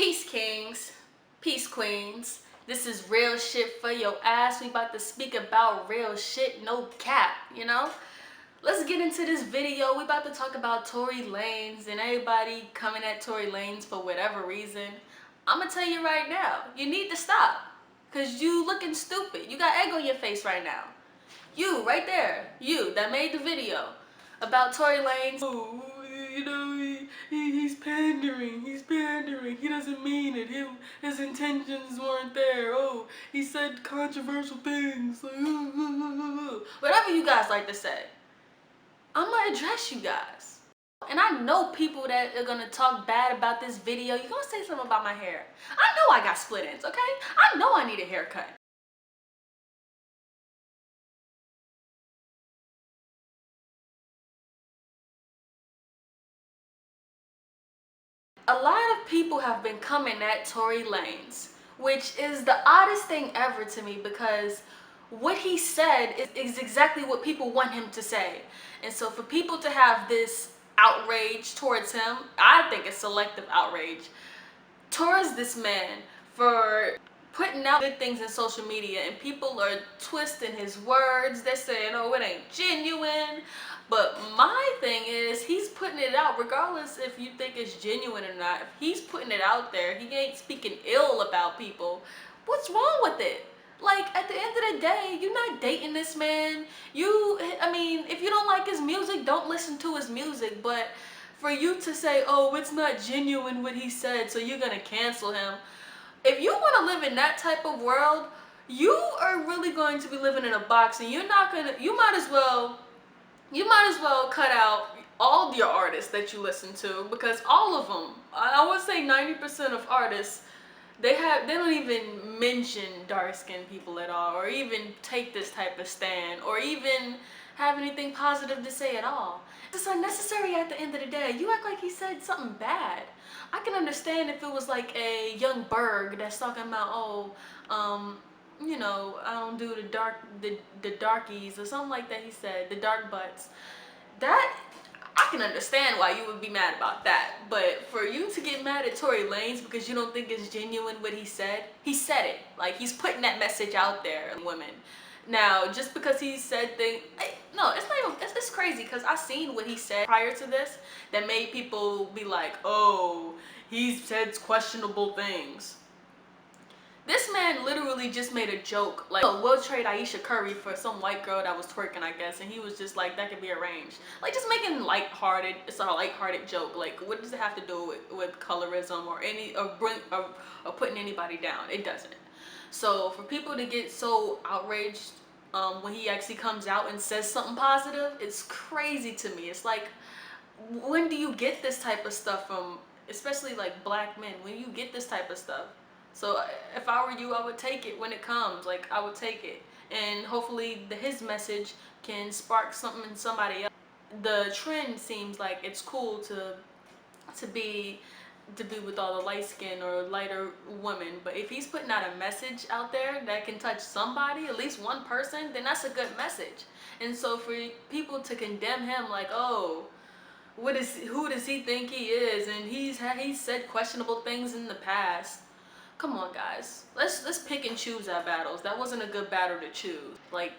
Peace kings, peace queens. This is real shit for your ass. We about to speak about real shit, no cap, you know? Let's get into this video. We about to talk about Tory Lanez and everybody coming at Tory Lanez for whatever reason. I'm gonna tell you right now, you need to stop. Cause you looking stupid. You got egg on your face right now. You, right there. You, that made the video about Tory Lanez. Oh, you know, he's pandering. He's pandering. He doesn't mean it. His intentions weren't there. Oh, he said controversial things. Whatever you guys like to say. I'm gonna address you guys. And I know people that are gonna talk bad about this video. You're gonna say something about my hair. I know I got split ends, okay? I know I need a haircut. A lot of people have been coming at Tory Lanez, which is the oddest thing ever to me because what he said is exactly what people want him to say. And so for people to have this outrage towards him, I think it's selective outrage towards this man for putting out good things in social media, and people are twisting his words. They're saying, oh, it ain't genuine. But my thing is, he's putting it out regardless if you think it's genuine or not. If he's putting it out there, he ain't speaking ill about people. What's wrong with it? Like, at the end of the day, you're not dating this man. I mean, if you don't like his music, don't listen to his music. But for you to say, oh, it's not genuine what he said, so you're gonna cancel him. If you want to live in that type of world, you are really going to be living in a box, and you're not gonna. You might as well cut out all your artists that you listen to, because all of them, I would say 90% of artists, they don't even mention dark-skinned people at all, or even take this type of stand, or even have anything positive to say at all. It's unnecessary at the end of the day. You act like he said something bad. I can understand if it was like a young Berg that's talking about, oh, you know, I don't do the darkies or something like that. He said the dark butts. That, I can understand why you would be mad about that. But for you to get mad at Tory Lanez because you don't think it's genuine what he said it. Like, he's putting that message out there, women. Now, just because he said things, no, it's not even, it's crazy because I seen what he said prior to this that made people be like, oh, he said questionable things. This man literally just made a joke, like, oh, we'll trade Aisha Curry for some white girl that was twerking, I guess, and he was just like, that could be arranged. Like, just making it's a lighthearted joke. Like, what does it have to do with colorism or putting anybody down? It doesn't. So for people to get so outraged when he actually comes out and says something positive, it's crazy to me. It's like, when do you get this type of stuff from, especially like black men? When you get this type of stuff? So if I were you, I would take it when it comes. Like, I would take it, and hopefully his message can spark something in somebody else. The trend seems like it's cool to be with all the light skin or lighter women, but if he's putting out a message out there that can touch somebody, at least one person, then that's a good message. And so for people to condemn him like, oh, who does he think he is, and he's said questionable things in the past. Come on, guys, let's pick and choose our battles. That wasn't a good battle to choose. Like,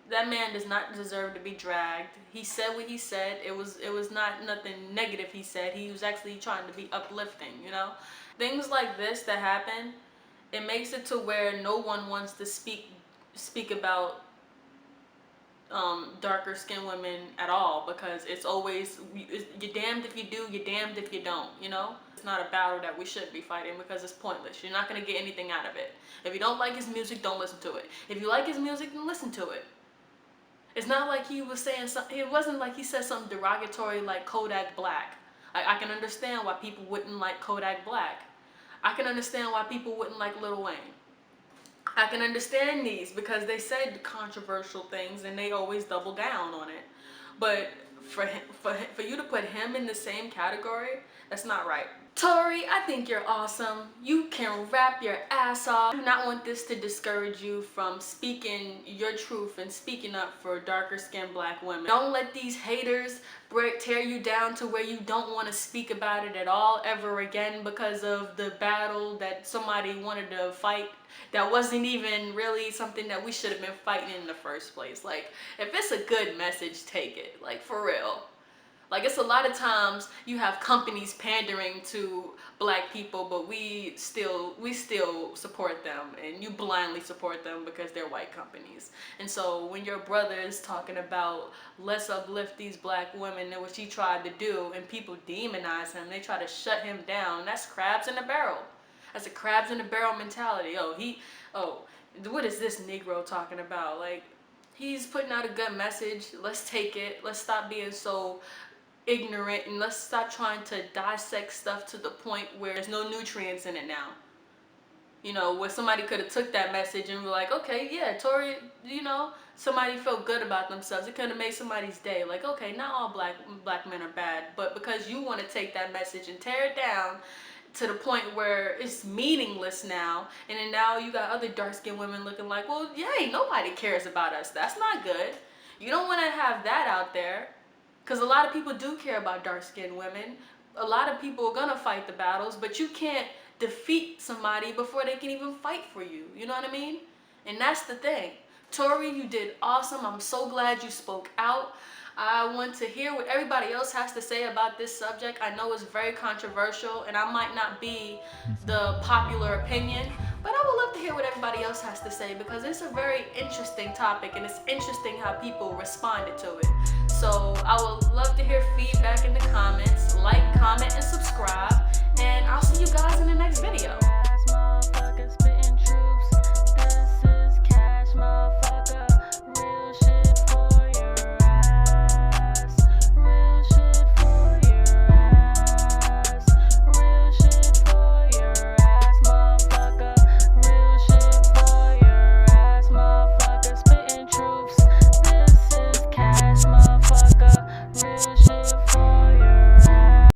that man does not deserve to be dragged. He said what he said. It was not nothing negative he said. He was actually trying to be uplifting, you know? Things like this that happen, it makes it to where no one wants to speak about darker skinned women at all, because it's always, you're damned if you do, you're damned if you don't, you know? It's not a battle that we should be fighting because it's pointless. You're not going to get anything out of it. If you don't like his music, don't listen to it. If you like his music, then listen to it. It's not like he was saying something, it wasn't like he said something derogatory like Kodak Black. I can understand why people wouldn't like Kodak Black. I can understand why people wouldn't like Lil Wayne. I can understand these because they said controversial things and they always double down on it. But for you to put him in the same category, that's not right. Tory, I think you're awesome. You can rap your ass off. I do not want this to discourage you from speaking your truth and speaking up for darker skinned black women. Don't let these haters tear you down to where you don't want to speak about it at all ever again because of the battle that somebody wanted to fight that wasn't even really something that we should have been fighting in the first place. Like, if it's a good message, take it. Like, for real. Like, it's a lot of times you have companies pandering to black people, but we still support them, and you blindly support them because they're white companies. And so when your brother is talking about let's uplift these black women and what he tried to do, and people demonize him, they try to shut him down, that's crabs in a barrel. That's a crabs in a barrel mentality. What is this Negro talking about? Like, he's putting out a good message. Let's take it. Let's stop being so ignorant, and let's stop trying to dissect stuff to the point where there's no nutrients in it now. You know, where somebody could have took that message and be like, okay, yeah, Tory, somebody felt good about themselves. It could have made somebody's day. Like, okay, not all black men are bad, but because you want to take that message and tear it down to the point where it's meaningless now, and then now you got other dark-skinned women looking like, well, yay, nobody cares about us. That's not good. You don't want to have that out there. Because a lot of people do care about dark-skinned women. A lot of people are going to fight the battles, but you can't defeat somebody before they can even fight for you. You know what I mean? And that's the thing. Tory, you did awesome. I'm so glad you spoke out. I want to hear what everybody else has to say about this subject. I know it's very controversial, and I might not be the popular opinion, but I would love to hear what everybody else has to say because it's a very interesting topic, and it's interesting how people responded to it. So I would love to hear feedback in the comments. Like, comment,